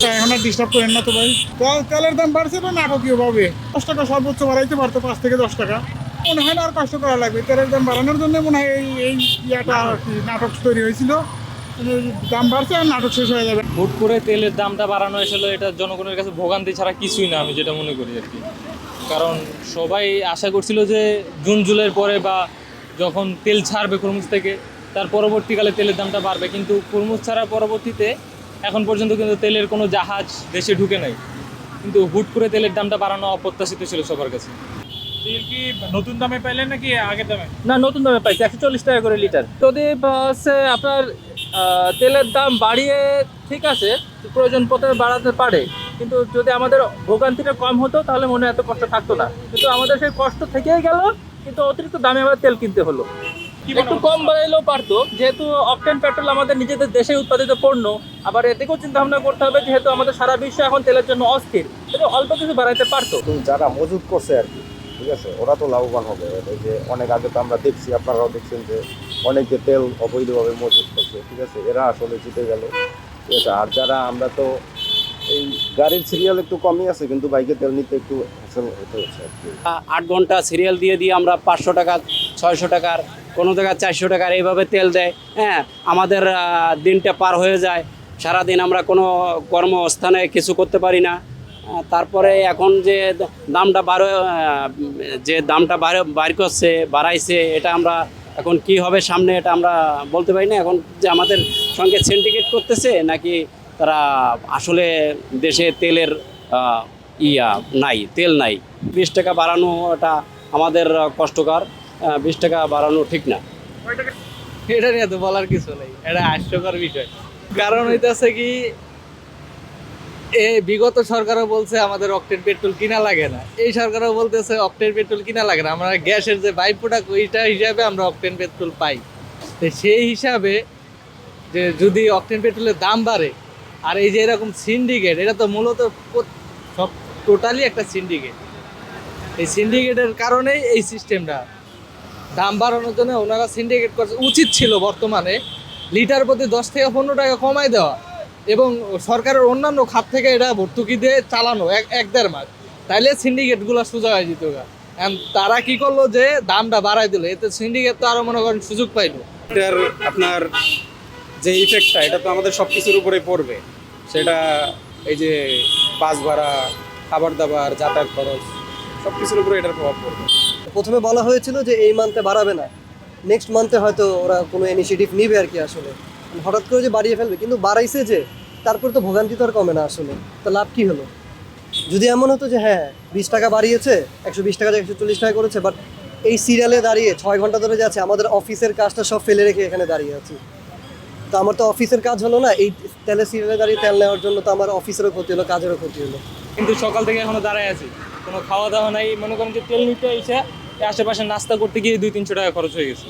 এখন আর ডিস্টার্ব করেন না তো ভাই। তেলের দাম বাড়ছে তো নাটকীয় ভাবে 10 টাকা সর্বোচ্চ বাড়াইতে পারতো, 5 থেকে 10 টাকা। মনে হয় না আর কষ্ট করা লাগবে, তেলের দাম বাড়ানোর জন্য মনে হয় এই ইয়াটা আর কি নাটক তৈরি হয়েছিল। দাম বাড়ছে আর নাটক শেষ হয়ে যাবে। হুট করে তেলের দামটা বাড়ানো আসলে এটা জনগণের কাছে ভোগান্তি ছাড়া কিছুই না, আমি যেটা মনে করি আর কি। কারণ সবাই আশা করছিল যে জুন জুলাইয়ের পরে বা যখন তেল ছাড়বে খরমুজ থেকে তার পরবর্তীকালে তেলের দামটা বাড়বে, কিন্তু খরমুজ ছাড়ার পরবর্তীতে এখন পর্যন্ত কিন্তু তেলের কোনো জাহাজ দেশে ঢুকে নাই। কিন্তু হুট করে তেলের দামটা বাড়ানো অপ্রত্যাশিত ছিল সবার কাছে। তেল কি নতুন দামে পাইলেন নাকি আগের দামে? না, নতুন দামে পাইছে 140 টাকা করে লিটার। যদি হচ্ছে আপনার তেলের দাম বাড়িয়ে ঠিক আছে, প্রয়োজন পত্র বাড়াতে পারে, কিন্তু যদি আমাদের ভোগান্তিটা কম হতো তাহলে মনে হয় এত কষ্ট থাকতো না। কিন্তু আমাদের সেই কষ্ট থেকেই গেল, কিন্তু অতিরিক্ত দামে আবার তেল কিনতে হলো। একটু কম বাড়াইলেও পারতো, যেহেতু অকটেন পেট্রোল আমাদের নিজেদের দেশে উৎপাদিত পণ্য। আবার এদিকেও চিন্তা ভাবনা করতে হবে, যেহেতু আমাদের সারা বিশ্ব এখন তেলের জন্য অস্থির, কিন্তু অল্প কিছু বাড়াইতে পারতো। যারা মজুত করছে আর কি, ঠিক আছে, ওরা তো লাভবান হবে। এই যে অনেক আগে তো আমরা দেখছি, আপনারাও দেখছেন যে অনেক যে তেল অবৈধভাবে মজুত করছে, ঠিক আছে, এরা আসলে জিতে গেল, ঠিক আছে। আর যারা আমরা তো এই গাড়ির সিরিয়াল একটু কমই আছে, কিন্তু বাইকে তেল নিতে একটু হাসল হতে হচ্ছে আর কি। 8 ঘন্টা সিরিয়াল দিয়ে আমরা 500 টাকা 600 টাকার কোনো জায়গায় 400 টাকার এইভাবে তেল দেয়। হ্যাঁ, আমাদের দিনটা পার হয়ে যায়, সারাদিন আমরা কোনো কর্মস্থানে কিছু করতে পারি না। তারপরে এখন যে দামটা বাইর করছে, বাড়াইছে, এটা আমরা এখন কি হবে সামনে এটা আমরা বলতে পারি না। এখন যে আমাদের সঙ্গে সিন্ডিকেট করতেছে নাকি তারা আসলে দেশে তেলের তেল নাই। 20 টাকা বাড়ানো এটা আমাদের কষ্টকর, 20 টাকা বাড়ানো ঠিক না। এটা নিয়ে তো বলার কিছু নেই, এটা হাস্যকর বিষয়। কারণ হইতেছে কি, বিগত সরকারও বলছে আমাদের অকটেন পেট্রোল কিনা লাগে না, এই সরকারও বলতেছে অকটেন পেট্রোল কিনা লাগে না, আমরা গ্যাসের যে বাই প্রোডাক্ট ওইটা হিসাবে আমরা অকটেন পেট্রোল পাই। তো সেই হিসাবে যে যদি অকটেন পেট্রোলের দাম বাড়ে, আর এই যে এরকম সিন্ডিকেট, এটা তো মূলত সব টোটালি একটা সিন্ডিকেট। এই সিন্ডিকেটের কারণেই এই সিস্টেমটা দাম বাড়ানোর জন্য ওনারা সিন্ডিকেট করছে। উচিত ছিল বর্তমানে লিটার প্রতি 10 থেকে 15 টাকা কমাই দেওয়া, এবং সরকারের অন্যান্য খাত থেকে এটা ভর্তুকি দিয়ে চালানো 1-1.5 মাস, তাইলে সিন্ডিকেটগুলো সোজা হয়ে যেত। তারা কি করলো যে দামটা বাড়াই দিল, এতে সিন্ডিকেট তো আরো মনে করেন সুযোগ পাইলো। এটার আপনার যে ইফেক্টটা, এটা তো আমাদের সব কিছুর উপরেই পড়বে। সেটা এই যে বাস ভাড়া, খাবার দাবার, যাতায়াত খরচ, সব কিছুর উপরে এটার প্রভাব পড়বে। প্রথমে বলা হয়েছিল যে এই মান্থে বাড়াবে না, নেক্সট মান্থে হয়তো ওরা কোনো ইনিশিয়েটিভ নিবে আর কি। আসলে হঠাৎ করে যে বাড়িয়ে ফেলবে, কিন্তু বাড়াইছে যে, তারপর তো ভোগান্তি তো আর কমে না আসলে। তো লাভ কি হলো? যদি এমন হতো যে হ্যাঁ 20 টাকা বাড়িয়েছে, 120 টাকা 140 টাকা করেছে, বাট এই সিরিয়ালে দাঁড়িয়ে 6 ঘন্টা ধরে যাচ্ছে, আমাদের অফিসের কাজটা সব ফেলে রেখে এখানে দাঁড়িয়ে আছি। তো আমার তো অফিসের কাজ হলো না, এই তেলের সিরিয়ালে দাঁড়িয়ে তেল নেওয়ার জন্য তো আমার অফিসেরও ক্ষতি হলো, কাজেরও ক্ষতি হলো। কিন্তু সকাল থেকে এখনো দাঁড়ায় আছি, কোনো খাওয়া দাওয়া নাই। মনে করেন যে তেল নিতে এসে আশেপাশে নাস্তা করতে গিয়ে 200-300 টাকা খরচ হয়ে গেছে।